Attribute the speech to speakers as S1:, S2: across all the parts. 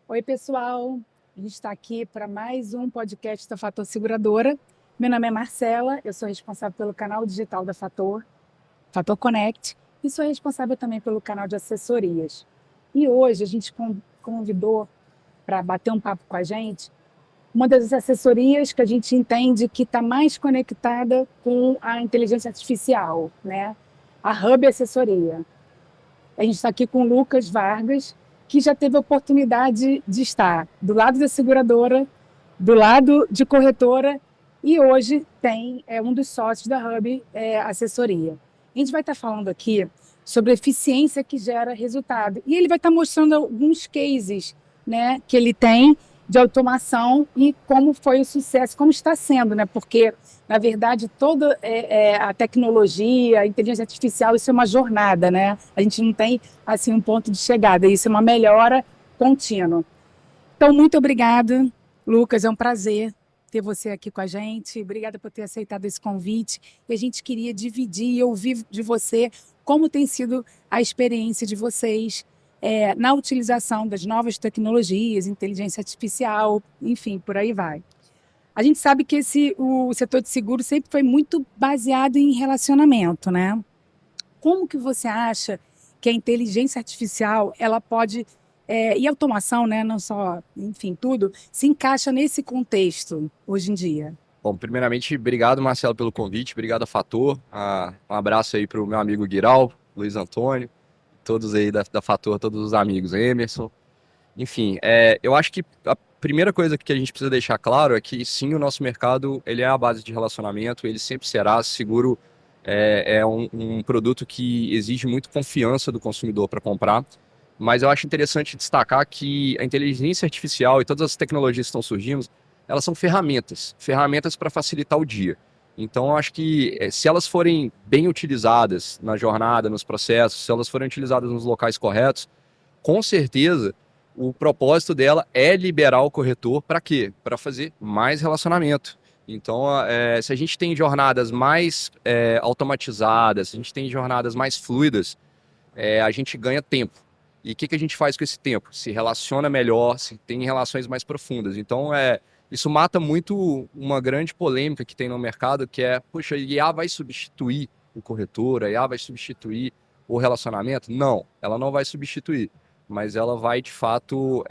S1: Oi, pessoal. A gente está aqui para mais um podcast da Fator Seguradora. Meu nome é Marcela, eu sou responsável pelo canal digital da Fator, Fator Connect, e sou responsável também pelo canal de assessorias. E hoje a gente convidou para bater um papo com a gente uma das assessorias que a gente entende que está mais conectada com a inteligência artificial, né? A Hub Assessoria. A gente está aqui com o Lucas Vargas, que já teve a oportunidade de estar do lado da seguradora, do lado de corretora, e hoje é um dos sócios da Hub Assessoria. A gente vai estar falando aqui sobre a eficiência que gera resultado. E ele vai estar mostrando alguns cases, né, que ele tem de automação e como foi o sucesso, como está sendo, né? Porque, na verdade, toda a tecnologia, a inteligência artificial, isso é uma jornada, né? A gente não tem assim um ponto de chegada, isso é uma melhora contínua. Então, muito obrigada, Lucas, é um prazer ter você aqui com a gente. Obrigada por ter aceitado esse convite. E a gente queria dividir e ouvir de você como tem sido a experiência de vocês na utilização das novas tecnologias, inteligência artificial, enfim, por aí vai. A gente sabe que o setor de seguro sempre foi muito baseado em relacionamento, né? Como que você acha que a inteligência artificial ela pode e a automação, né, não só, enfim, tudo, se encaixa nesse contexto hoje em dia?
S2: Bom, primeiramente, obrigado, Marcelo, pelo convite, obrigado a Fator, um abraço aí para o meu amigo Guiral, Luiz Antônio, todos aí da Fator, todos os amigos, Emerson, enfim, eu acho que a primeira coisa que a gente precisa deixar claro é que sim, o nosso mercado, ele é a base de relacionamento, ele sempre será, seguro é um produto que exige muito confiança do consumidor para comprar, mas eu acho interessante destacar que a inteligência artificial e todas as tecnologias que estão surgindo, elas são ferramentas para facilitar o dia. Então, eu acho que se elas forem bem utilizadas na jornada, nos processos, se elas forem utilizadas nos locais corretos, com certeza o propósito dela é liberar o corretor para quê? Para fazer mais relacionamento. Então, se a gente tem jornadas mais automatizadas, se a gente tem jornadas mais fluidas, a gente ganha tempo. E o que a gente faz com esse tempo? Se relaciona melhor, se tem relações mais profundas. Então, isso mata muito uma grande polêmica que tem no mercado, que é, puxa, a IA vai substituir o corretor, a IA vai substituir o relacionamento? Não, ela não vai substituir, mas ela vai, de fato,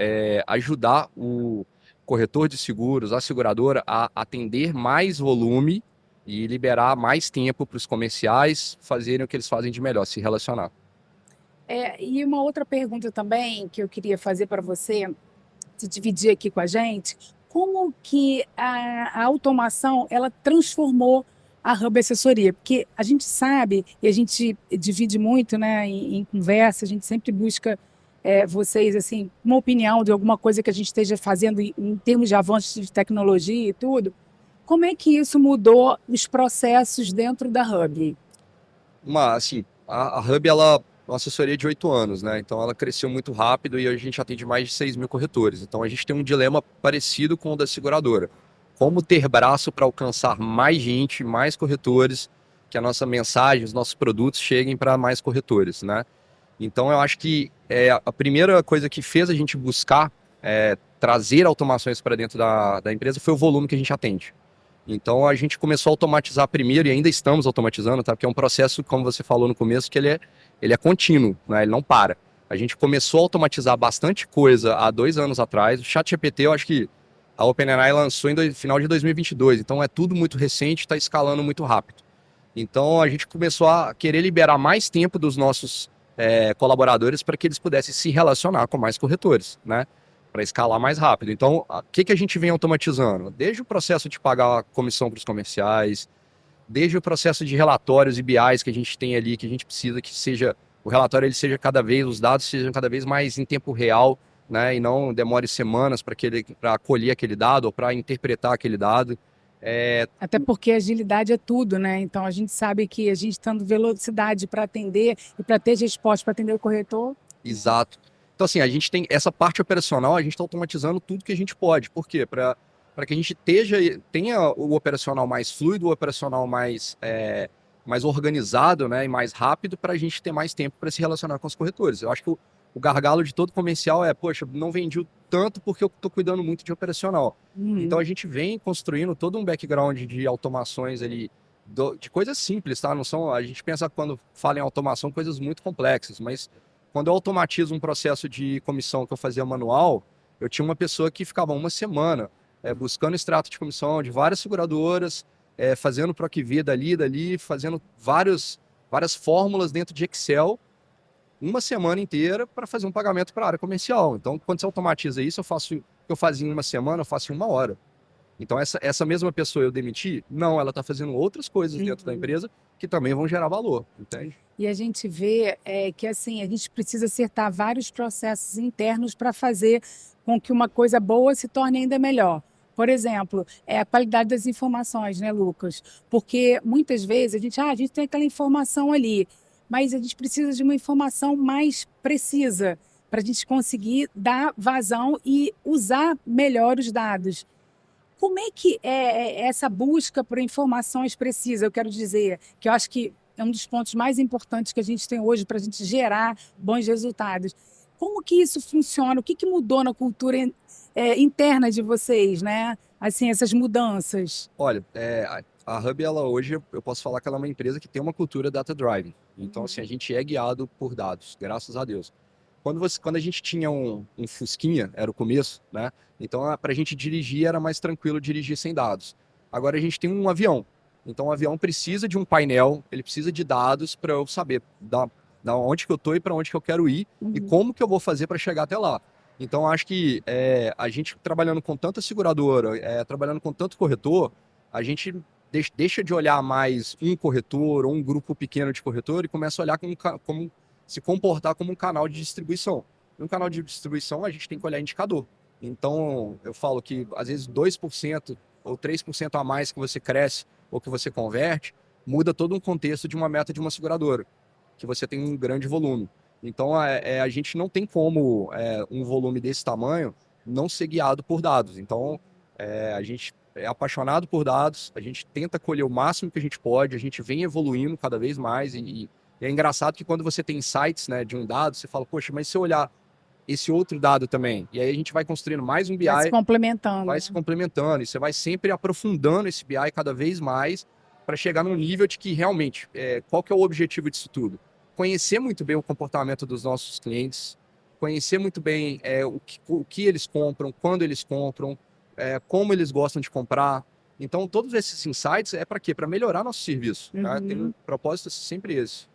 S2: ajudar o corretor de seguros, a seguradora, a atender mais volume e liberar mais tempo para os comerciais fazerem o que eles fazem de melhor, se relacionar.
S1: E uma outra pergunta também que eu queria fazer para você, se dividir aqui com a gente, como que a automação ela transformou a Hub Assessoria? Porque a gente sabe, e a gente divide muito, né, em conversa, a gente sempre busca vocês, assim, uma opinião de alguma coisa que a gente esteja fazendo em termos de avanços de tecnologia e tudo. Como é que isso mudou os processos dentro da Hub?
S2: Assim, a Hub, ela é uma assessoria de 8 anos, né? Então ela cresceu muito rápido e a gente atende mais de 6 mil corretores. Então a gente tem um dilema parecido com o da seguradora. Como ter braço para alcançar mais gente, mais corretores, que a nossa mensagem, os nossos produtos cheguem para mais corretores, né? Então eu acho que a primeira coisa que fez a gente buscar trazer automações para dentro da empresa foi o volume que a gente atende. Então a gente começou a automatizar primeiro e ainda estamos automatizando, tá? Porque é um processo, como você falou no começo, que ele é contínuo, né? Ele não para. A gente começou a automatizar bastante coisa há 2 anos atrás. O ChatGPT, eu acho que a OpenAI lançou em final de 2022. Então é tudo muito recente, está escalando muito rápido. Então a gente começou a querer liberar mais tempo dos nossos colaboradores para que eles pudessem se relacionar com mais corretores, né? Para escalar mais rápido. Então, o que a gente vem automatizando? Desde o processo de pagar a comissão para os comerciais, desde o processo de relatórios e BIs que a gente tem ali, que a gente precisa que seja, o relatório ele seja cada vez, os dados sejam cada vez mais em tempo real, né? E não demore semanas para colher aquele dado ou para interpretar aquele dado.
S1: Até porque agilidade é tudo, né? Então a gente sabe que a gente tendo velocidade para atender e para ter resposta para atender o corretor.
S2: Exato. Então, assim, a gente tem essa parte operacional, a gente está automatizando tudo que a gente pode. Por quê? Para que a gente tenha o operacional mais fluido, o operacional mais organizado, né, e mais rápido, para a gente ter mais tempo para se relacionar com os corretores. Eu acho que o gargalo de todo comercial é, poxa, não vendi o tanto porque eu estou cuidando muito de operacional. Então a gente vem construindo todo um background de automações ali, de coisas simples, tá? Não são, a gente pensa quando fala em automação coisas muito complexas, mas quando eu automatizo um processo de comissão que eu fazia manual, eu tinha uma pessoa que ficava uma semana buscando extrato de comissão de várias seguradoras, fazendo PROC-V dali, fazendo várias fórmulas dentro de Excel, uma semana inteira para fazer um pagamento para a área comercial. Então, quando você automatiza isso, o que eu fazia em uma semana, eu faço em uma hora. Então, essa mesma pessoa eu demiti? Não, ela está fazendo outras coisas dentro da empresa que também vão gerar valor, entende?
S1: E a gente vê que assim, a gente precisa acertar vários processos internos para fazer com que uma coisa boa se torne ainda melhor. Por exemplo, a qualidade das informações, né, Lucas? Porque muitas vezes a gente tem aquela informação ali, mas a gente precisa de uma informação mais precisa para a gente conseguir dar vazão e usar melhor os dados. Como é que é essa busca por informações precisas? Eu quero dizer que eu acho que é um dos pontos mais importantes que a gente tem hoje para a gente gerar bons resultados. Como que isso funciona? O que mudou na cultura interna de vocês, né? Assim, essas mudanças.
S2: Olha, a Hub, ela hoje, eu posso falar que ela é uma empresa que tem uma cultura data-driven. Então, assim, a gente é guiado por dados, graças a Deus. Quando a gente tinha um Fusquinha, era o começo, né? Então, para a gente dirigir, era mais tranquilo dirigir sem dados. Agora a gente tem um avião. Então, o avião precisa de um painel, ele precisa de dados para eu saber da onde que eu estou e para onde que eu quero ir e como que eu vou fazer para chegar até lá. Então, acho que a gente trabalhando com tanta seguradora, trabalhando com tanto corretor, a gente deixa de olhar mais um corretor ou um grupo pequeno de corretor e começa a olhar como se comportar como um canal de distribuição. No canal de distribuição, a gente tem que olhar indicador. Então, eu falo que, às vezes, 2% ou 3% a mais que você cresce ou que você converte, muda todo um contexto de uma meta de uma seguradora, que você tem um grande volume. Então, a gente não tem como um volume desse tamanho não ser guiado por dados. Então, a gente é apaixonado por dados, a gente tenta colher o máximo que a gente pode, a gente vem evoluindo cada vez mais e é engraçado que quando você tem insights, né, de um dado, você fala, poxa, mas se eu olhar esse outro dado também, e aí a gente vai construindo mais um BI,
S1: Vai se complementando.
S2: vai se complementando, e você vai sempre aprofundando esse BI cada vez mais para chegar num nível de que realmente, qual que é o objetivo disso tudo? Conhecer muito bem o comportamento dos nossos clientes, conhecer muito bem o que eles compram, quando eles compram, como eles gostam de comprar. Então, todos esses insights é para quê? Para melhorar nosso serviço. Tá? Tem um propósito sempre esse.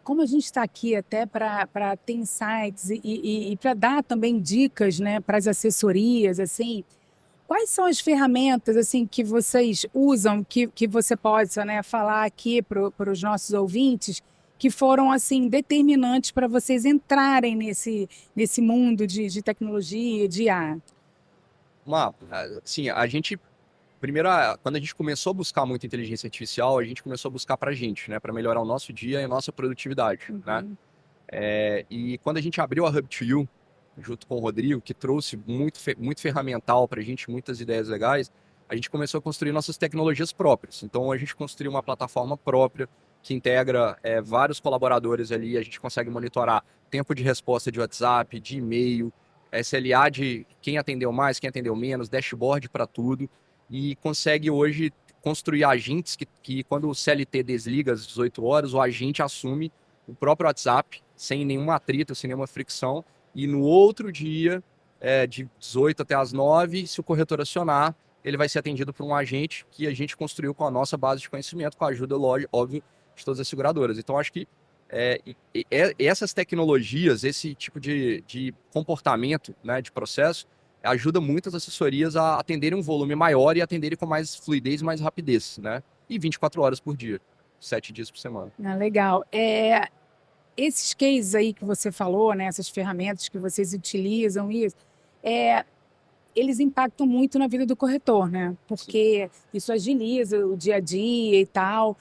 S1: Como a gente está aqui até para ter insights e para dar também dicas, né, para as assessorias, assim, quais são as ferramentas assim que vocês usam, que você possa, né, falar aqui para os nossos ouvintes, que foram assim determinantes para vocês entrarem nesse mundo de tecnologia, de IA?
S2: Assim, primeiro, quando a gente começou a buscar muita inteligência artificial, a gente começou a buscar para a gente, né, para melhorar o nosso dia e a nossa produtividade, né? E quando a gente abriu a Hub2U, junto com o Rodrigo, que trouxe muito ferramental para a gente, muitas ideias legais, a gente começou a construir nossas tecnologias próprias. Então, a gente construiu uma plataforma própria que integra vários colaboradores ali, a gente consegue monitorar tempo de resposta de WhatsApp, de e-mail, SLA de quem atendeu mais, quem atendeu menos, dashboard para tudo, e consegue hoje construir agentes que quando o CLT desliga às 18 horas, o agente assume o próprio WhatsApp, sem nenhum atrito, sem nenhuma fricção, e no outro dia, de 18 até as 9, se o corretor acionar, ele vai ser atendido por um agente que a gente construiu com a nossa base de conhecimento, com a ajuda, óbvio, de todas as seguradoras. Então, acho que essas tecnologias, esse tipo de comportamento, né, de processo, ajuda muito as assessorias a atenderem um volume maior e atenderem com mais fluidez e mais rapidez, né? E 24 horas por dia, 7 dias por semana.
S1: Legal. Esses cases aí que você falou, né, essas ferramentas que vocês utilizam, eles impactam muito na vida do corretor, né? Porque isso agiliza o dia a dia e tal.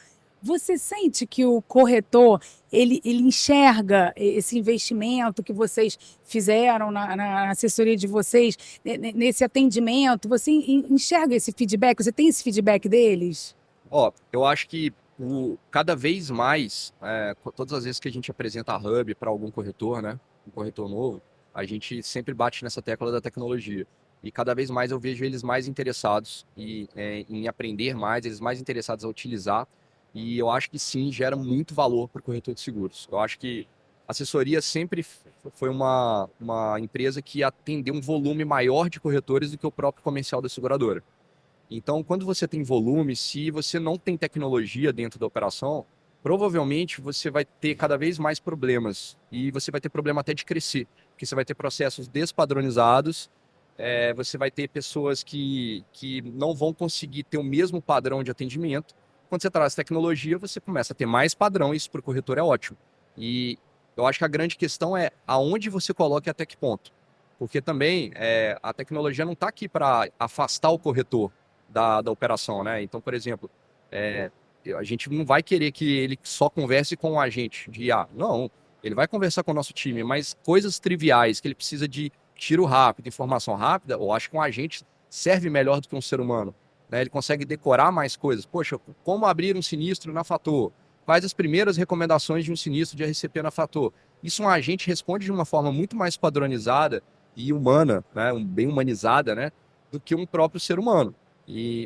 S1: Você sente que o corretor ele enxerga esse investimento que vocês fizeram na assessoria de vocês, nesse atendimento? Você enxerga esse feedback? Você tem esse feedback deles?
S2: Eu acho que cada vez mais, todas as vezes que a gente apresenta a Hub para algum corretor, né? um corretor novo, a gente sempre bate nessa tecla da tecnologia. E cada vez mais eu vejo eles mais interessados em aprender mais, eles mais interessados a utilizar. E eu acho que sim, gera muito valor para o corretor de seguros. Eu acho que a assessoria sempre foi uma empresa que atendeu um volume maior de corretores do que o próprio comercial da seguradora. Então, quando você tem volume, se você não tem tecnologia dentro da operação, provavelmente você vai ter cada vez mais problemas. E você vai ter problema até de crescer, porque você vai ter processos despadronizados, você vai ter pessoas que não vão conseguir ter o mesmo padrão de atendimento. Quando você traz tecnologia, você começa a ter mais padrão, e isso para o corretor é ótimo. E eu acho que a grande questão é aonde você coloca e até que ponto. Porque também a tecnologia não está aqui para afastar o corretor da operação, né? Então, por exemplo, a gente não vai querer que ele só converse com o agente de IA. Não, ele vai conversar com o nosso time, mas coisas triviais que ele precisa de tiro rápido, informação rápida, eu acho que um agente serve melhor do que um ser humano. Né? Ele consegue decorar mais coisas. Poxa, como abrir um sinistro na Fator? Quais as primeiras recomendações de um sinistro de RCP na Fator? Isso um agente responde de uma forma muito mais padronizada e humana, né? Bem humanizada, né? Do que um próprio ser humano.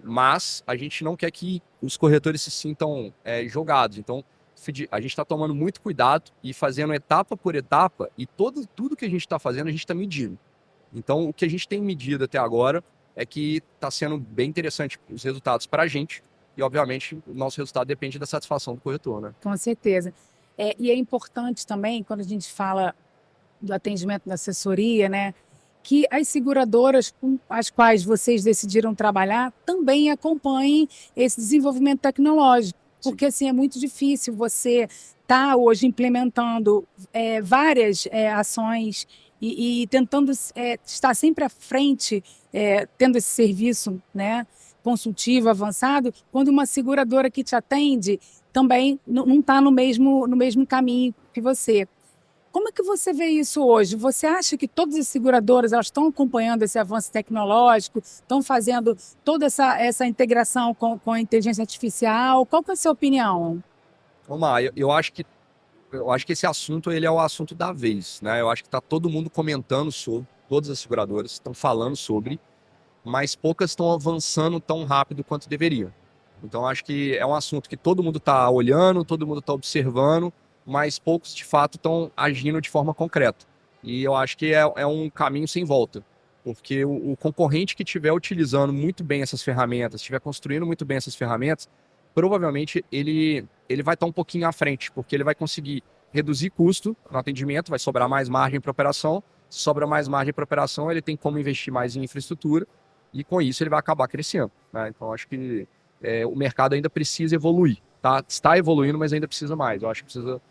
S2: Mas a gente não quer que os corretores se sintam jogados. Então, a gente está tomando muito cuidado e fazendo etapa por etapa, e tudo que a gente está fazendo, a gente está medindo. Então, o que a gente tem medido até agora é que está sendo bem interessante os resultados para a gente, e obviamente o nosso resultado depende da satisfação do corretor, né?
S1: Com certeza. E é importante também, quando a gente fala do atendimento da assessoria, né, que as seguradoras com as quais vocês decidiram trabalhar também acompanhem esse desenvolvimento tecnológico. Porque assim, é muito difícil você estar hoje implementando várias ações e tentando estar sempre à frente, tendo esse serviço, né, consultivo avançado, quando uma seguradora que te atende também não está no mesmo caminho que você. Como é que você vê isso hoje? Você acha que todas as seguradoras elas estão acompanhando esse avanço tecnológico, estão fazendo toda essa integração com a inteligência artificial? Qual que é a sua opinião?
S2: Vamos lá, eu acho que esse assunto ele é o assunto da vez, né? Eu acho que está todo mundo comentando sobre, todas as seguradoras estão falando sobre, mas poucas estão avançando tão rápido quanto deveriam. Então, acho que é um assunto que todo mundo está olhando, todo mundo está observando, mas poucos, de fato, estão agindo de forma concreta. E eu acho que é um caminho sem volta, porque o concorrente que estiver utilizando muito bem essas ferramentas, estiver construindo muito bem essas ferramentas, provavelmente ele vai estar um pouquinho à frente, porque ele vai conseguir reduzir custo no atendimento, vai sobrar mais margem para operação. Se sobra mais margem para operação, ele tem como investir mais em infraestrutura, e com isso ele vai acabar crescendo. Né? Então, acho que o mercado ainda precisa evoluir. Tá? Está evoluindo, mas ainda precisa mais. Eu acho que precisa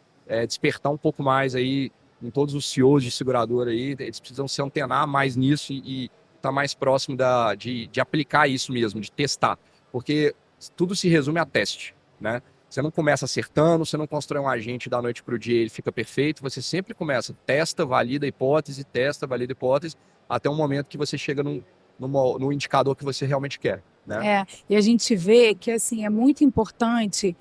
S2: despertar um pouco mais aí em todos os CEOs de seguradora aí, eles precisam se antenar mais nisso e estar mais próximo de aplicar isso mesmo, de testar. Porque tudo se resume a teste, né? Você não começa acertando, você não constrói um agente da noite para o dia e ele fica perfeito, você sempre começa, testa, valida a hipótese, até um momento que você chega no indicador que você realmente quer, né?
S1: E a gente vê que assim, é muito importante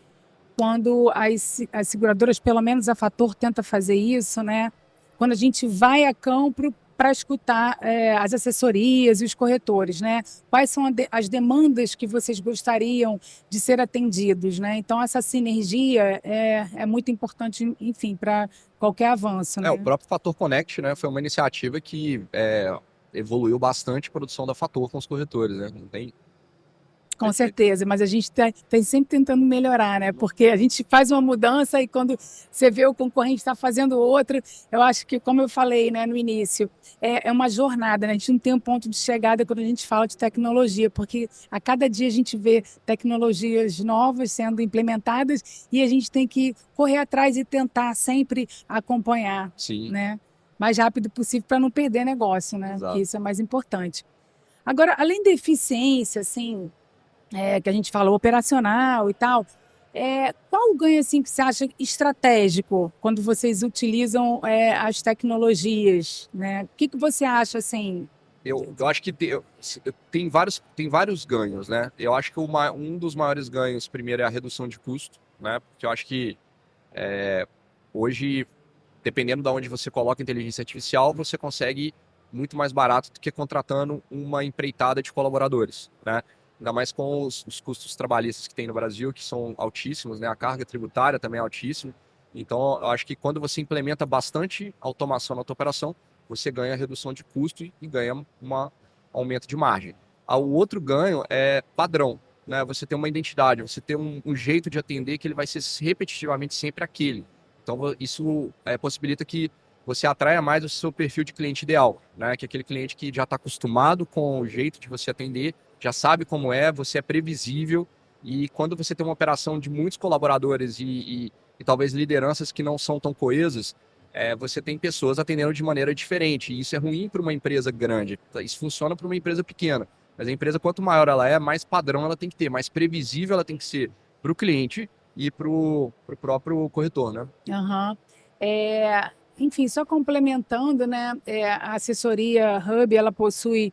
S1: quando as seguradoras, pelo menos a Fator, tenta fazer isso, né? Quando a gente vai a campo para escutar as assessorias e os corretores, né? Quais são as demandas que vocês gostariam de ser atendidos, né? Então, essa sinergia é muito importante, enfim, para qualquer avanço, né?
S2: O próprio Fator Connect, né, foi uma iniciativa que evoluiu bastante a produção da Fator com os corretores, né? Não tem.
S1: Com certeza, mas a gente está sempre tentando melhorar, né? Porque a gente faz uma mudança e quando você vê o concorrente está fazendo outra, eu acho que, como eu falei, né, no início, é uma jornada, né? A gente não tem um ponto de chegada quando a gente fala de tecnologia, porque a cada dia a gente vê tecnologias novas sendo implementadas e a gente tem que correr atrás e tentar sempre acompanhar,
S2: Sim.
S1: né? Mais rápido possível para não perder negócio, né?
S2: Exato.
S1: Que isso é mais importante. Agora, além da eficiência, assim, que a gente fala operacional e tal, qual o ganho assim, que você acha estratégico quando vocês utilizam as tecnologias? Né? O que você acha assim?
S2: Eu acho que tem vários ganhos, né? Eu acho que um dos maiores ganhos, primeiro, é a redução de custo, né? Porque eu acho que hoje dependendo de onde você coloca a inteligência artificial, você consegue muito mais barato do que contratando uma empreitada de colaboradores, né? Ainda mais com os custos trabalhistas que tem no Brasil, que são altíssimos, né? A carga tributária também é altíssima. Então, eu acho que quando você implementa bastante automação na tua operação, você ganha redução de custo e ganha um aumento de margem. O outro ganho é padrão, né? Você tem uma identidade, você tem um jeito de atender que ele vai ser repetitivamente sempre aquele. Então, isso possibilita que você atraia mais o seu perfil de cliente ideal, né? Que é aquele cliente que já está acostumado com o jeito de você atender, já sabe como é, você é previsível, e quando você tem uma operação de muitos colaboradores e talvez lideranças que não são tão coesas, você tem pessoas atendendo de maneira diferente, e isso é ruim para uma empresa grande, isso funciona para uma empresa pequena, mas a empresa, quanto maior ela é, mais padrão ela tem que ter, mais previsível ela tem que ser para o cliente e para o próprio corretor, né?
S1: Aham. Enfim, só complementando, né? A assessoria Hub, ela possui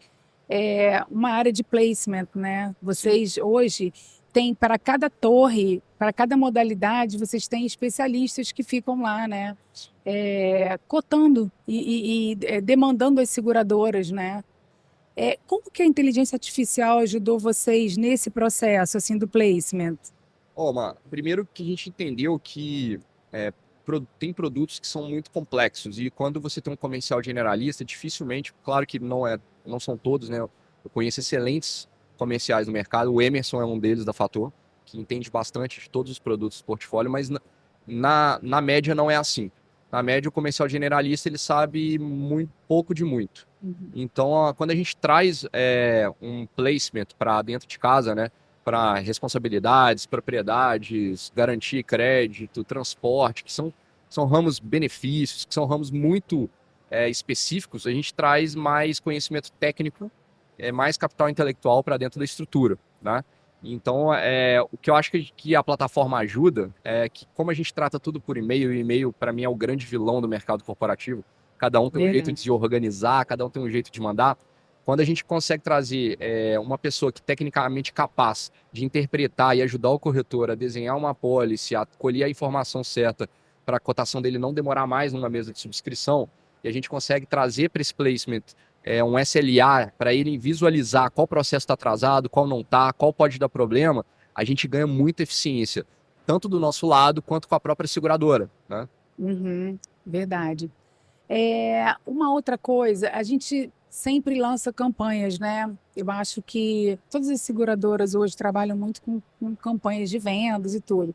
S1: uma área de placement, né? Vocês hoje têm para cada torre, para cada modalidade, vocês têm especialistas que ficam lá, né? Cotando e demandando as seguradoras, né? Como que a inteligência artificial ajudou vocês nesse processo, assim, do placement?
S2: Primeiro que a gente entendeu que tem produtos que são muito complexos, e quando você tem um comercial generalista, dificilmente, claro que não são todos, né? Eu conheço excelentes comerciais no mercado, o Emerson é um deles da Fator, que entende bastante de todos os produtos do portfólio, mas na média não é assim. Na média, o comercial generalista ele sabe muito pouco de muito. Então, quando a gente traz um placement para dentro de casa, né? Para responsabilidades, propriedades, garantia, crédito, transporte, que são ramos benefícios, que são ramos muito específicos, a gente traz mais conhecimento técnico, mais capital intelectual para dentro da estrutura, né? Então, o que eu acho que a plataforma ajuda é que, como a gente trata tudo por e-mail, e e-mail, para mim, é o grande vilão do mercado corporativo, cada um tem um jeito de se organizar, cada um tem um jeito de mandar. Quando a gente consegue trazer uma pessoa que tecnicamente capaz de interpretar e ajudar o corretor a desenhar uma apólice, a colher a informação certa para a cotação dele não demorar mais numa mesa de subscrição, e a gente consegue trazer para esse placement um SLA para ele visualizar qual processo está atrasado, qual não está, qual pode dar problema, a gente ganha muita eficiência, tanto do nosso lado quanto com a própria seguradora, né?
S1: Verdade. Uma outra coisa, a gente sempre lança campanhas, né? Eu acho que todas as seguradoras hoje trabalham muito com campanhas de vendas e tudo.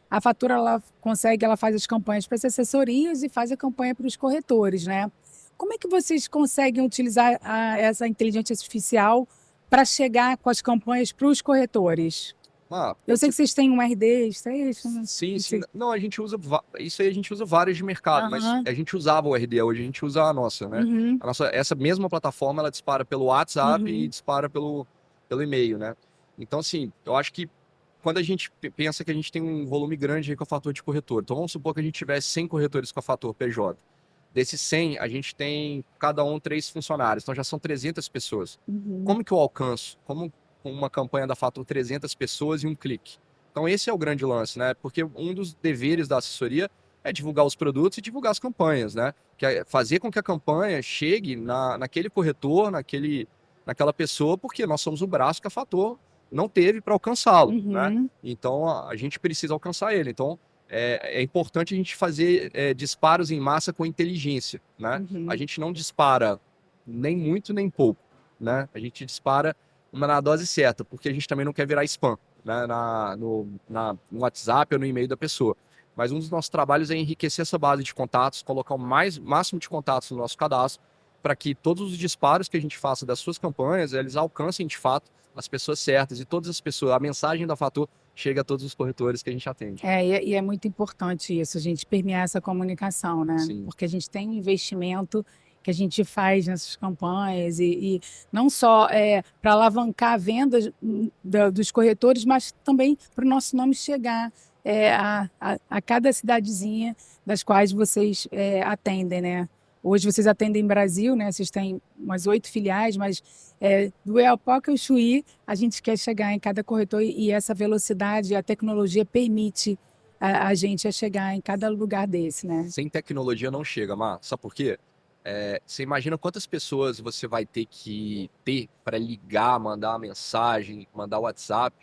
S1: A Fatura, ela faz as campanhas para as assessorias e faz a campanha para os corretores, né? Como é que vocês conseguem utilizar essa inteligência artificial para chegar com as campanhas para os corretores? Eu sei que vocês têm um RD,
S2: Sim. Não, a gente usa isso aí, a gente usa várias de mercado, mas a gente usava o RD, hoje a gente usa a nossa, né? Essa mesma plataforma, ela dispara pelo WhatsApp e dispara pelo e-mail, né? Então, assim, eu acho que quando a gente pensa que a gente tem um volume grande aí com a Fator de corretor, então vamos supor que a gente tivesse 100 corretores com a Fator PJ. Desses 100, a gente tem cada um 3 funcionários, então já são 300 pessoas. Como que eu alcanço? Como uma campanha da Fator 300 pessoas e um clique? Então esse é o grande lance, né? Porque um dos deveres da assessoria é divulgar os produtos e divulgar as campanhas, né? Que é fazer com que a campanha chegue naquele corretor, naquela pessoa, porque nós somos o braço que a Fator não teve para alcançá-lo, né? Então a gente precisa alcançar ele. Então é importante a gente fazer disparos em massa com inteligência, né? A gente não dispara nem muito nem pouco, né? A gente dispara na dose certa, porque a gente também não quer virar spam, né? No WhatsApp ou no e-mail da pessoa. Mas um dos nossos trabalhos é enriquecer essa base de contatos, colocar o máximo de contatos no nosso cadastro, para que todos os disparos que a gente faça das suas campanhas, eles alcancem de fato as pessoas certas, e todas as pessoas, a mensagem da Fator chega a todos os corretores que a gente atende.
S1: E é muito importante isso, a gente permear essa comunicação, né?
S2: Sim.
S1: Porque a gente tem um investimento que a gente faz nessas campanhas, e não só para alavancar a venda dos corretores, mas também para o nosso nome chegar a cada cidadezinha das quais vocês atendem, né? Hoje vocês atendem Brasil, né? Vocês têm umas 8 filiais, mas do Oiapoque ao Chuí, a gente quer chegar em cada corretor, e essa velocidade, a tecnologia permite a gente a chegar em cada lugar desse, né?
S2: Sem tecnologia não chega, Mar. Sabe por quê? Você imagina quantas pessoas você vai ter que ter para ligar, mandar uma mensagem, mandar WhatsApp,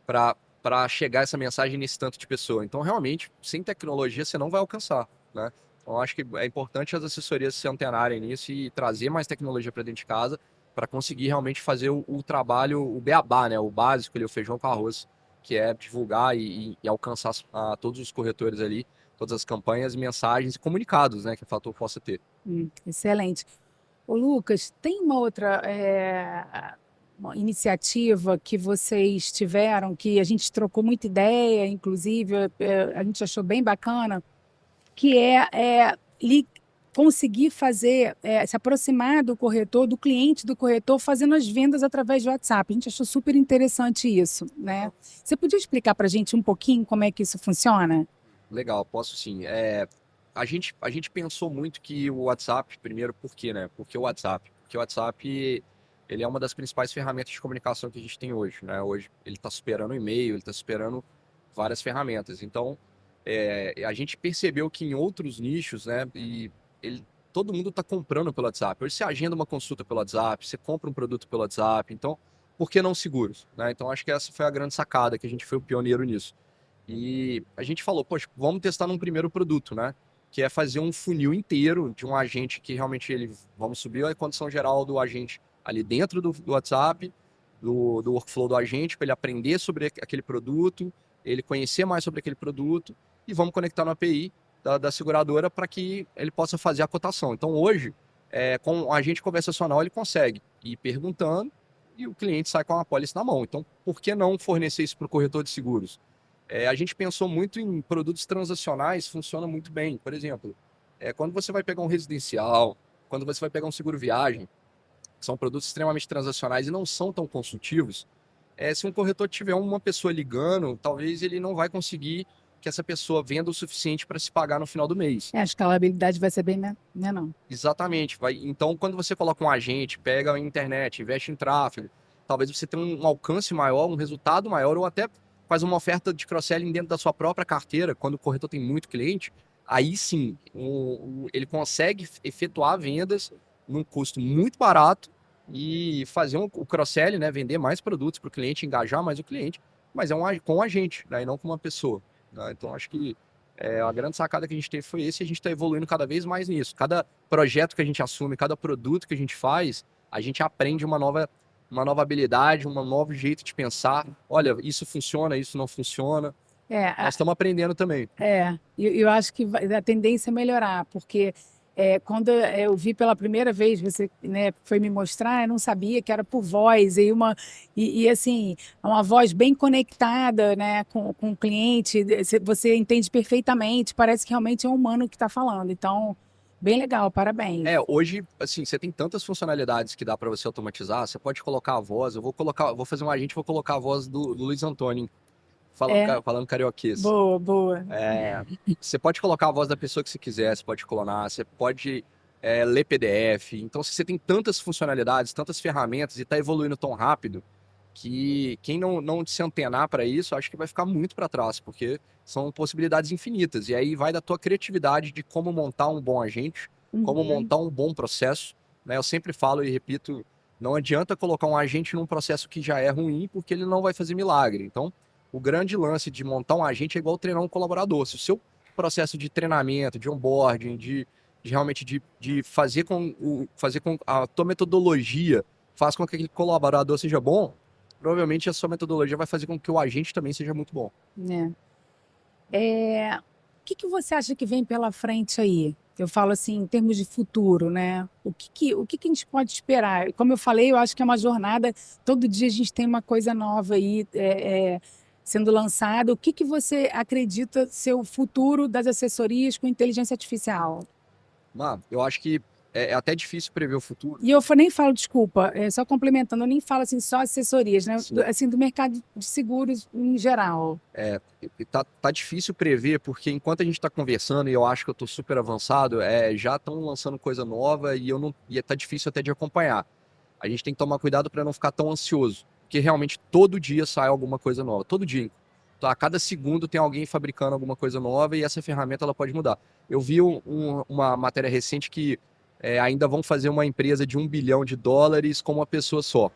S2: para chegar essa mensagem nesse tanto de pessoa. Então, realmente, sem tecnologia você não vai alcançar, né? Então, acho que é importante as assessorias se antenarem nisso e trazer mais tecnologia para dentro de casa para conseguir realmente fazer o trabalho, o beabá, né? O básico, ali, o feijão com arroz, que é divulgar e alcançar a todos os corretores ali, todas as campanhas, mensagens e comunicados, né? Que a Fator possa ter.
S1: Excelente. Ô, Lucas, tem uma outra uma iniciativa que vocês tiveram, que a gente trocou muita ideia, inclusive, a gente achou bem bacana, que conseguir fazer, se aproximar do corretor, do cliente do corretor, fazendo as vendas através do WhatsApp. A gente achou super interessante isso, né? Você podia explicar para a gente um pouquinho como é que isso funciona?
S2: Legal, posso sim. A gente pensou muito que o WhatsApp, primeiro, por quê, né? Porque o WhatsApp? Porque o WhatsApp, ele é uma das principais ferramentas de comunicação que a gente tem hoje, né? Hoje ele está superando o e-mail, ele está superando várias ferramentas. Então, a gente percebeu que em outros nichos, né? Todo mundo está comprando pelo WhatsApp. Hoje você agenda uma consulta pelo WhatsApp, você compra um produto pelo WhatsApp. Então, por que não seguros, né? Então, acho que essa foi a grande sacada, que a gente foi o pioneiro nisso. E a gente falou, poxa, vamos testar num primeiro produto, né? Que é fazer um funil inteiro de um agente que realmente vamos subir a condição geral do agente ali dentro do WhatsApp, do workflow do agente, para ele aprender sobre aquele produto, ele conhecer mais sobre aquele produto, e vamos conectar no API da seguradora para que ele possa fazer a cotação. Então hoje, com o agente conversacional, ele consegue ir perguntando e o cliente sai com a apólice na mão. Então, por que não fornecer isso para o corretor de seguros? A gente pensou muito em produtos transacionais, funciona muito bem. Por exemplo, quando você vai pegar um residencial, quando você vai pegar um seguro viagem, são produtos extremamente transacionais e não são tão consultivos. Se um corretor tiver uma pessoa ligando, talvez ele não vai conseguir que essa pessoa venda o suficiente para se pagar no final do mês.
S1: A escalabilidade vai ser bem, né? Não.
S2: Exatamente. Então, quando você coloca um agente, pega a internet, investe em tráfego, talvez você tenha um alcance maior, um resultado maior, ou até faz uma oferta de cross-selling dentro da sua própria carteira, quando o corretor tem muito cliente, aí sim, ele consegue efetuar vendas num custo muito barato e fazer o cross-selling, né, vender mais produtos para o cliente, engajar mais o cliente, mas com a gente, né, e não com uma pessoa. Né? Então, acho que a grande sacada que a gente teve foi esse, e a gente está evoluindo cada vez mais nisso. Cada projeto que a gente assume, cada produto que a gente faz, a gente aprende uma nova habilidade, um novo jeito de pensar. Olha, isso funciona, isso não funciona. Nós estamos aprendendo também.
S1: Eu acho que a tendência é melhorar, porque quando eu vi pela primeira vez, você, né, foi me mostrar, eu não sabia que era por voz, e assim, uma voz bem conectada, né, com o cliente, você entende perfeitamente, parece que realmente é um humano que está falando. Então, bem legal, parabéns.
S2: Hoje, assim, você tem tantas funcionalidades que dá para você automatizar. Você pode colocar a voz. Vou fazer um agente, vou colocar a voz do Luiz Antônio falando carioquês.
S1: Boa.
S2: Você pode colocar a voz da pessoa que você quiser, você pode clonar, você pode ler PDF. Então, se você tem tantas funcionalidades, tantas ferramentas e está evoluindo tão rápido, que quem não se antenar para isso, acho que vai ficar muito para trás, porque são possibilidades infinitas. E aí vai da tua criatividade de como montar um bom agente, como montar um bom processo. Né? Eu sempre falo e repito, não adianta colocar um agente num processo que já é ruim, porque ele não vai fazer milagre. Então, o grande lance de montar um agente é igual treinar um colaborador. Se o seu processo de treinamento, de onboarding, de realmente de fazer com a tua metodologia faz com que aquele colaborador seja bom, provavelmente a sua metodologia vai fazer com que o agente também seja muito bom.
S1: O que você acha que vem pela frente aí? Eu falo assim, em termos de futuro, né? O que a gente pode esperar? Como eu falei, eu acho que é uma jornada, todo dia a gente tem uma coisa nova aí sendo lançada. O que você acredita ser o futuro das assessorias com inteligência artificial?
S2: Eu acho que é até difícil prever o futuro.
S1: E eu nem falo, desculpa, só complementando, eu nem falo assim só assessorias, né?
S2: Sim.
S1: Assim, do mercado de seguros em geral.
S2: Tá difícil prever, porque enquanto a gente está conversando, e eu acho que eu estou super avançado, já estão lançando coisa nova e tá difícil até de acompanhar. A gente tem que tomar cuidado para não ficar tão ansioso, porque realmente todo dia sai alguma coisa nova, todo dia. a cada segundo tem alguém fabricando alguma coisa nova e essa ferramenta ela pode mudar. Eu vi uma matéria recente que ainda vão fazer uma empresa de US$ 1 bilhão com uma pessoa só,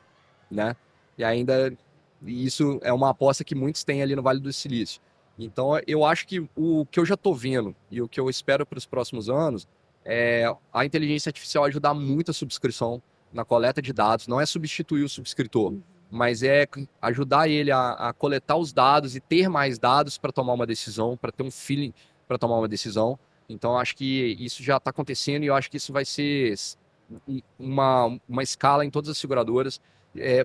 S2: né? E ainda isso é uma aposta que muitos têm ali no Vale do Silício. Então, eu acho que o que eu já estou vendo e o que eu espero para os próximos anos é a inteligência artificial ajudar muito a subscrição na coleta de dados. Não é substituir o subscritor, mas é ajudar ele a coletar os dados e ter mais dados para tomar uma decisão, para ter um feeling para tomar uma decisão. Então, acho que isso já está acontecendo e eu acho que isso vai ser uma escala em todas as seguradoras.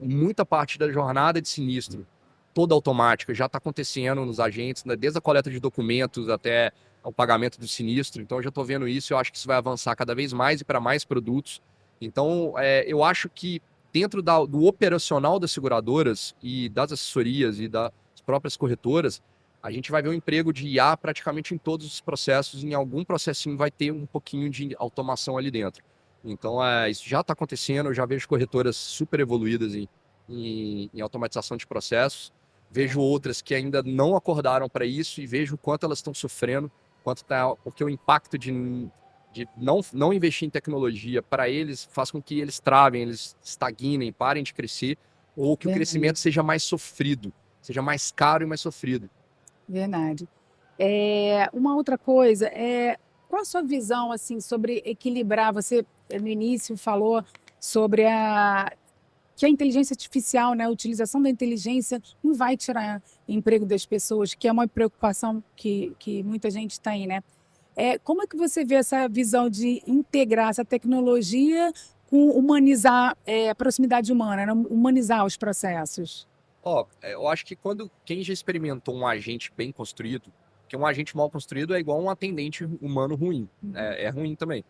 S2: Muita parte da jornada de sinistro, toda automática, já está acontecendo nos agentes, né, desde a coleta de documentos até o pagamento do sinistro. Então, eu já estou vendo isso e eu acho que isso vai avançar cada vez mais e para mais produtos. Então, eu acho que dentro do operacional das seguradoras e das assessorias e das próprias corretoras, a gente vai ver um emprego de IA praticamente em todos os processos. Em algum processinho vai ter um pouquinho de automação ali dentro. Então, isso já está acontecendo. Eu já vejo corretoras super evoluídas em automatização de processos. Vejo outras que ainda não acordaram para isso e vejo o quanto elas estão sofrendo, porque o impacto de não investir em tecnologia para eles faz com que eles travem, eles estagnem, parem de crescer, ou que o crescimento seja mais sofrido, seja mais caro e mais sofrido.
S1: Verdade. Uma outra coisa, qual a sua visão assim, sobre equilibrar? Você, no início, falou sobre que a inteligência artificial, né, a utilização da inteligência não vai tirar emprego das pessoas, que é uma preocupação que muita gente tem, né? Como é que você vê essa visão de integrar essa tecnologia com humanizar a proximidade humana, né? Humanizar os processos?
S2: Eu acho que quem já experimentou um agente bem construído, que um agente mal construído é igual um atendente humano ruim, é ruim também.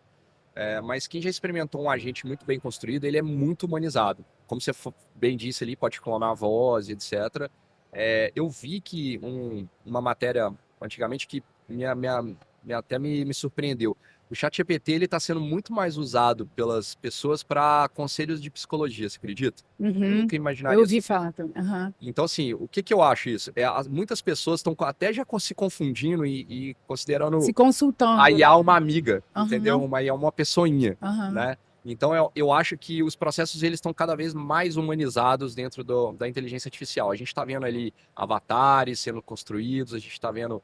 S2: Mas quem já experimentou um agente muito bem construído, ele é muito humanizado. Como você bem disse ali, pode clonar a voz, etc. Eu vi que uma matéria antigamente que até me surpreendeu. O ChatGPT ele está sendo muito mais usado pelas pessoas para conselhos de psicologia, você acredita? Eu nunca imaginaria
S1: Eu
S2: isso.
S1: ouvi falar também.
S2: Então, assim, o que eu acho isso? Muitas pessoas estão até já se confundindo e considerando
S1: Se consultando,
S2: a IA
S1: né?
S2: uma amiga, entendeu?
S1: Aham.
S2: Uma IA uma pessoinha,
S1: Aham.
S2: né? Então, eu acho que os processos eles estão cada vez mais humanizados dentro da inteligência artificial. A gente está vendo ali avatares sendo construídos, a gente está vendo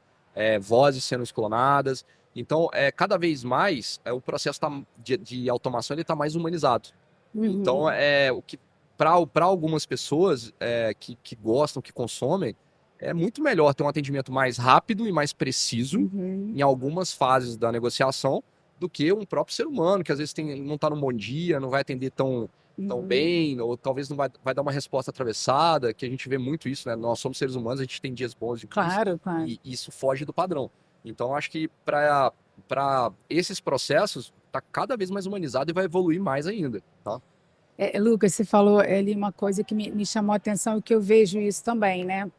S2: vozes sendo clonadas. Então, cada vez mais o processo de automação ele está mais humanizado. Então, o que para algumas pessoas que gostam, que consomem, é muito melhor ter um atendimento mais rápido e mais preciso em algumas fases da negociação do que um próprio ser humano, que às vezes não está no bom dia, não vai atender tão bem, ou talvez não vai dar uma resposta atravessada, que a gente vê muito isso, né? Nós somos seres humanos, a gente tem dias bons e ruins,
S1: Claro, claro.
S2: e isso foge do padrão. Então, acho que para esses processos, está cada vez mais humanizado e vai evoluir mais ainda, tá?
S1: Lucas, você falou ali uma coisa que me chamou a atenção e que eu vejo isso também, né?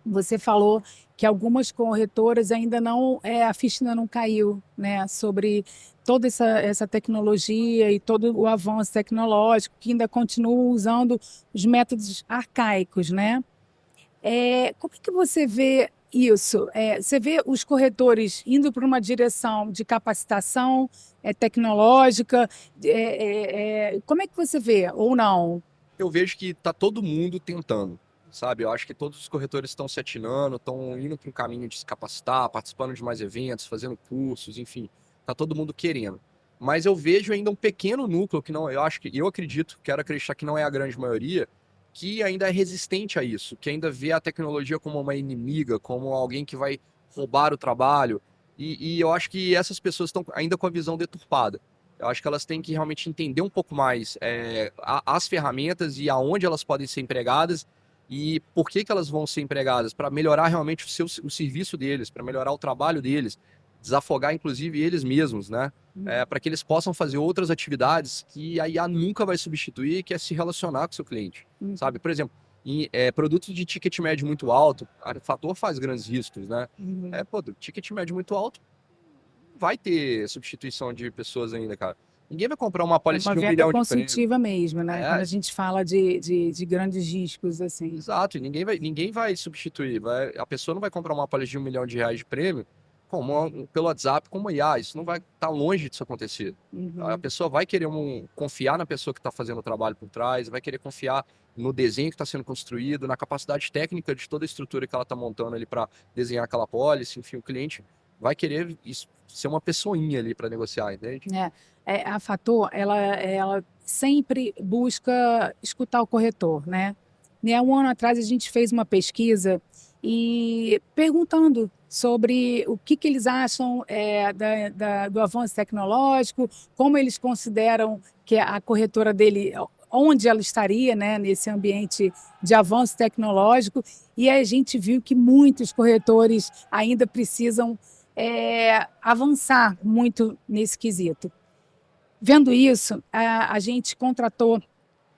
S1: Você falou que algumas corretoras ainda não, a ficha ainda não caiu, né? Sobre toda essa tecnologia e todo o avanço tecnológico, que ainda continua usando os métodos arcaicos, né? Como é que você vê isso? Você vê os corretores indo para uma direção de capacitação tecnológica? Como é que você vê, ou não?
S2: Eu vejo que está todo mundo tentando, sabe? Eu acho que todos os corretores estão se atinando, estão indo para um caminho de se capacitar, participando de mais eventos, fazendo cursos, enfim, está todo mundo querendo. Mas eu vejo ainda um pequeno núcleo que não, eu acredito, quero acreditar que não é a grande maioria, que ainda é resistente a isso, que ainda vê a tecnologia como uma inimiga, como alguém que vai roubar o trabalho. E eu acho que essas pessoas estão ainda com a visão deturpada. Eu acho que elas têm que realmente entender um pouco mais as ferramentas e aonde elas podem ser empregadas e por que elas vão ser empregadas, para melhorar realmente o serviço deles, para melhorar o trabalho deles, desafogar inclusive eles mesmos, né? Para que eles possam fazer outras atividades que a IA nunca vai substituir, que é se relacionar com o seu cliente, sabe? Por exemplo, em produtos de ticket médio muito alto, a Fator faz grandes riscos, né? Ticket médio muito alto, vai ter substituição de pessoas ainda, cara. Ninguém vai comprar uma
S1: É
S2: apólice
S1: uma
S2: de 1
S1: venda
S2: milhão de prêmio.
S1: consultiva mesmo, né? Quando
S2: É,
S1: a gente fala de grandes riscos, assim.
S2: exato, e ninguém vai substituir. A pessoa não vai comprar uma apólice de 1 milhão de reais de prêmio pelo WhatsApp, como IA. Isso não vai estar longe disso acontecer. A
S1: Uhum.
S2: pessoa vai querer confiar na pessoa que está fazendo o trabalho por trás, vai querer confiar no desenho que está sendo construído, na capacidade técnica de toda a estrutura que ela está montando ali para desenhar aquela apólice. Enfim, o cliente vai querer ser uma pessoinha ali para negociar, entende?
S1: A Fator, ela sempre busca escutar o corretor, né? Um ano atrás a gente fez uma pesquisa e perguntando sobre o que eles acham do avanço tecnológico, como eles consideram que a corretora dele, onde ela estaria, né, nesse ambiente de avanço tecnológico, e a gente viu que muitos corretores ainda precisam avançar muito nesse quesito. Vendo isso, a gente contratou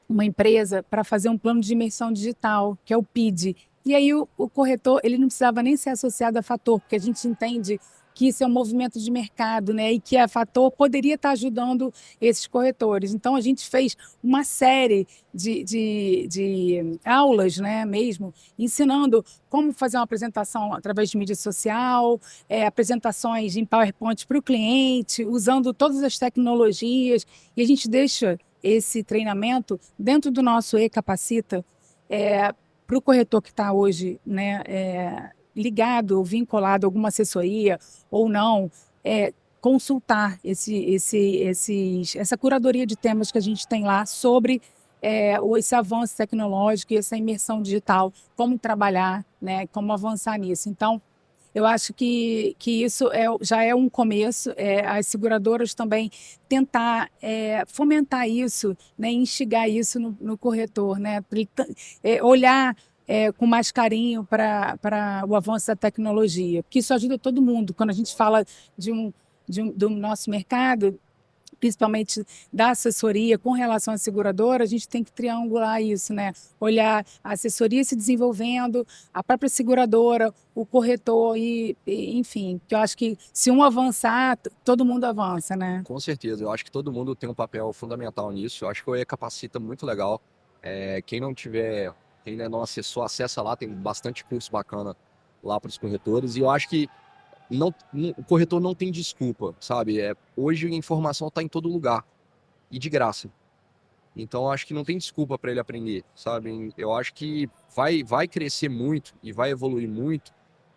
S1: uma empresa para fazer um plano de imersão digital, que é o PID. E aí o corretor ele não precisava nem ser associado a Fator, porque a gente entende que isso é um movimento de mercado, né? E que a Fator poderia estar ajudando esses corretores. Então a gente fez uma série de aulas, né, mesmo, ensinando como fazer uma apresentação através de mídia social, apresentações em PowerPoint para o cliente, usando todas as tecnologias, e a gente deixa esse treinamento dentro do nosso E-Capacita, para o corretor que está hoje, né, ligado ou vinculado a alguma assessoria ou não, consultar essa curadoria de temas que a gente tem lá sobre esse avanço tecnológico e essa imersão digital, como trabalhar, né, como avançar nisso. Então, eu acho que isso já é um começo, as seguradoras também tentar fomentar isso, né, instigar isso no corretor, né, olhar com mais carinho para o avanço da tecnologia, porque isso ajuda todo mundo. Quando a gente fala do nosso mercado, principalmente da assessoria com relação à seguradora, a gente tem que triangular isso, né? Olhar a assessoria se desenvolvendo, a própria seguradora, o corretor enfim, que eu acho que se um avançar, todo mundo avança, né?
S2: Com certeza, eu acho que todo mundo tem um papel fundamental nisso. Eu acho que o E-Capacita é muito legal. Quem ainda não acessou, acessa lá, tem bastante curso bacana lá para os corretores. E eu acho que o corretor não tem desculpa, sabe? Hoje a informação está em todo lugar e de graça. Então eu acho que não tem desculpa para ele aprender, sabe? Eu acho que vai crescer muito e vai evoluir muito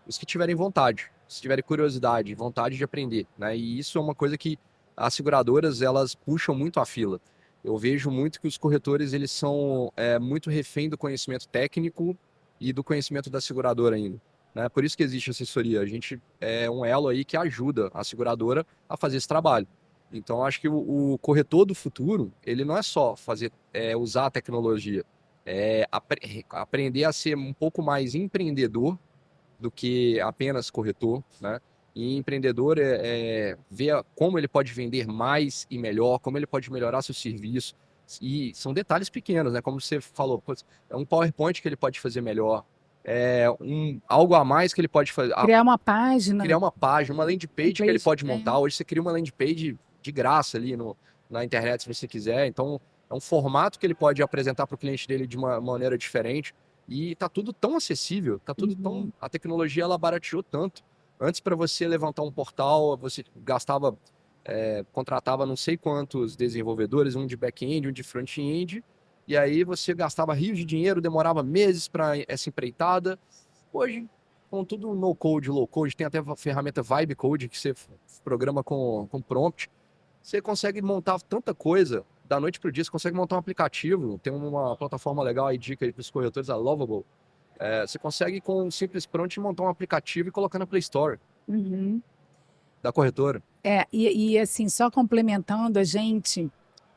S2: os que tiverem vontade, se tiverem curiosidade, vontade de aprender, né? E isso é uma coisa que as seguradoras elas puxam muito a fila. Eu vejo muito que os corretores eles são muito refém do conhecimento técnico e do conhecimento da seguradora ainda, né? Por isso que existe assessoria. A gente é um elo aí que ajuda a seguradora a fazer esse trabalho. Então, acho que o corretor do futuro, ele não é só usar a tecnologia, aprender a ser um pouco mais empreendedor do que apenas corretor, né? E empreendedor ver como ele pode vender mais e melhor, como ele pode melhorar seu serviço. E são detalhes pequenos, né? Como você falou, é um PowerPoint que ele pode fazer melhor, algo a mais que ele pode fazer.
S1: Criar uma página.
S2: Criar uma página, uma landing page que ele pode montar. Hoje você cria uma landing page de graça ali na internet, se você quiser. Então, é um formato que ele pode apresentar para o cliente dele de uma maneira diferente. E tá tudo tão acessível, tá tudo tão... A tecnologia, ela barateou tanto. Antes, para você levantar um portal, você contratava não sei quantos desenvolvedores, um de back-end, um de front-end, e aí você gastava rios de dinheiro, demorava meses para essa empreitada. Hoje, com tudo no-code, low-code, tem até a ferramenta Vibe Code, que você programa com prompt. Você consegue montar tanta coisa, da noite para o dia, você consegue montar um aplicativo. Tem uma plataforma legal aí, dica aí para os corretores, a Lovable. Você consegue, com um simples prompt, montar um aplicativo e colocar na Play Store da corretora.
S1: E assim, só complementando, a gente,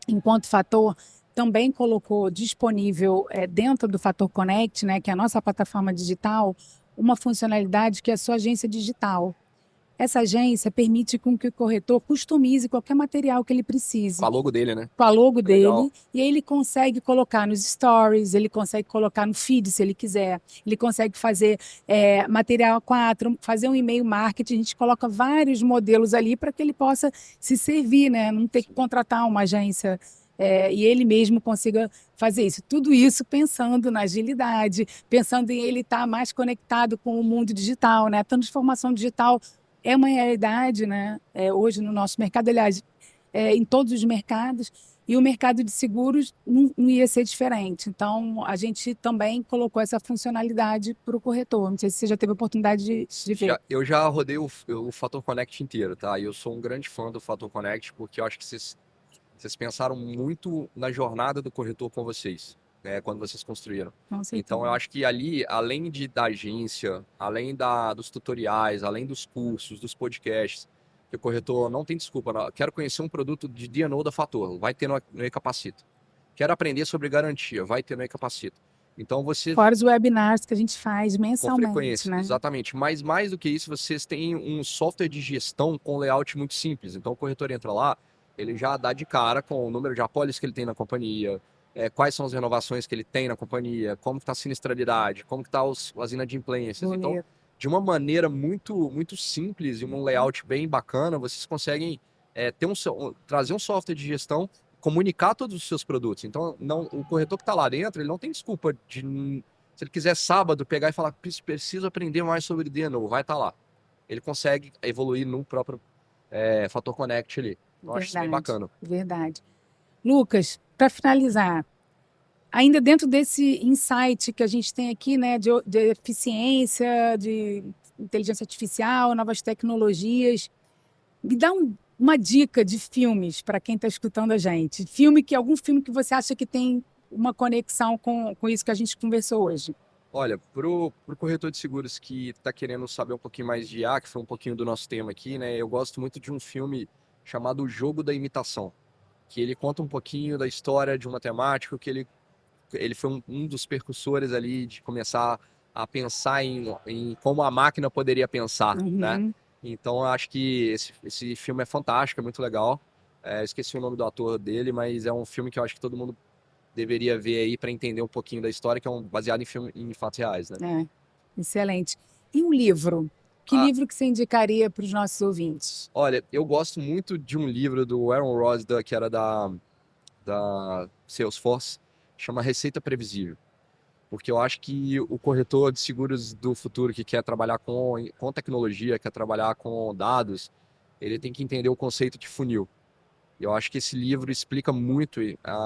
S1: enquanto Fator, também colocou disponível dentro do Fator Connect, né, que é a nossa plataforma digital, uma funcionalidade que é a sua agência digital. Essa agência permite com que o corretor customize qualquer material que ele
S2: Com
S1: precise
S2: a logo dele, né?
S1: com a logo
S2: Legal.
S1: dele, e aí ele consegue colocar nos stories, ele consegue colocar no feed se ele quiser, ele consegue fazer material 4, fazer um e-mail marketing, a gente coloca vários modelos ali para que ele possa se servir, né? Não ter que contratar uma agência. E ele mesmo consiga fazer isso. Tudo isso pensando na agilidade, pensando em ele estar mais conectado com o mundo digital, né? A transformação digital é uma realidade, né? Hoje no nosso mercado, aliás, em todos os mercados, e o mercado de seguros não ia ser diferente. Então, a gente também colocou essa funcionalidade para o corretor. Não sei se você já teve a oportunidade de ver.
S2: Eu já rodei o Fator Connect inteiro, tá? E eu sou um grande fã do Fator Connect porque eu acho que vocês pensaram muito na jornada do corretor com vocês, né, quando vocês construíram.
S1: Com certeza.
S2: Então, eu acho que ali, além da agência, além dos tutoriais, além dos cursos, dos podcasts, que o corretor não tem desculpa. Não. Quero conhecer um produto de D&O da Fator, vai ter no eCapacita. Quero aprender sobre garantia, vai ter no eCapacita. Então, você
S1: Fora os webinars que a gente faz
S2: com
S1: mensalmente,
S2: frequência,
S1: né?
S2: exatamente. Mas mais do que isso, vocês têm um software de gestão com layout muito simples. Então o corretor entra lá, ele já dá de cara com o número de apólices que ele tem na companhia, quais são as renovações que ele tem na companhia, como está a sinistralidade, como está as inadimplências. Então,
S1: Bonito.
S2: de uma maneira muito simples e um layout bem bacana, vocês conseguem trazer um software de gestão, comunicar todos os seus produtos. Então, não, o corretor que está lá dentro, ele não tem desculpa de se ele quiser sábado pegar e falar, preciso aprender mais sobre D&O, vai estar lá. Ele consegue evoluir no próprio Fator Connect ali. Eu acho isso bem
S1: Verdade,
S2: bacana.
S1: verdade. Lucas, para finalizar, ainda dentro desse insight que a gente tem aqui, né, de eficiência, de inteligência artificial, novas tecnologias, me dá uma dica de filmes para quem está escutando a gente. Algum filme que você acha que tem uma conexão com isso que a gente conversou hoje.
S2: Olha, pro corretor de seguros que está querendo saber um pouquinho mais de IA, que foi um pouquinho do nosso tema aqui, né? Eu gosto muito de um filme chamado O Jogo da Imitação, que ele conta um pouquinho da história de um matemático, que ele foi um dos percussores ali de começar a pensar em como a máquina poderia pensar, né?
S1: Uhum.
S2: Então, eu acho que esse filme é fantástico, é muito legal. Esqueci o nome do ator dele, mas é um filme que eu acho que todo mundo deveria ver aí para entender um pouquinho da história, que é baseado em fatos reais, né?
S1: É, excelente. E um livro? Que
S2: Ah,
S1: livro que você indicaria para os nossos ouvintes?
S2: olha, eu gosto muito de um livro do Aaron Ross, que era da Salesforce, chama Receita Previsível. Porque eu acho que o corretor de seguros do futuro que quer trabalhar com tecnologia, quer trabalhar com dados, ele tem que entender o conceito de funil. Eu acho que esse livro explica muito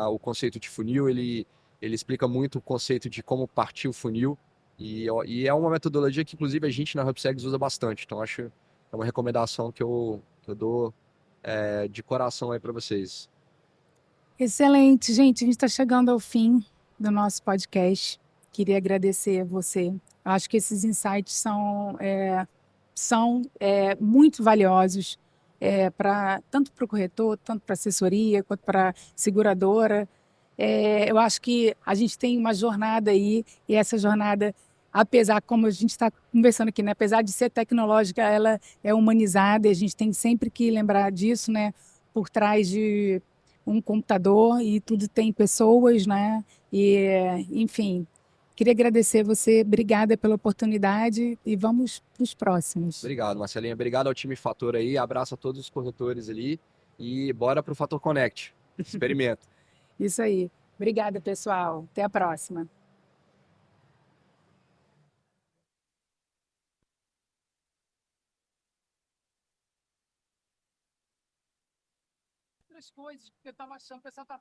S2: o conceito de funil, ele explica muito o conceito de como partir o funil, e é uma metodologia que, inclusive, a gente na HubSegs usa bastante. Então, acho que é uma recomendação que eu dou de coração aí para vocês.
S1: Excelente, gente. A gente está chegando ao fim do nosso podcast. Queria agradecer a você. Acho que esses insights são muito valiosos tanto para o corretor, tanto para a assessoria, quanto para a seguradora. Eu acho que a gente tem uma jornada aí, e essa jornada, apesar, como a gente está conversando aqui, né, apesar de ser tecnológica, ela é humanizada, e a gente tem sempre que lembrar disso, né, por trás de um computador, e tudo tem pessoas, né, enfim, queria agradecer você, obrigada pela oportunidade, e vamos para os próximos.
S2: Obrigado, Marcelinha. Obrigado ao time Fator aí. Abraço a todos os corretores ali. E bora pro Fator Connect. Experimento.
S1: Isso aí. Obrigada, pessoal. Até a próxima. Outras coisas que eu estava achando, o pessoal tá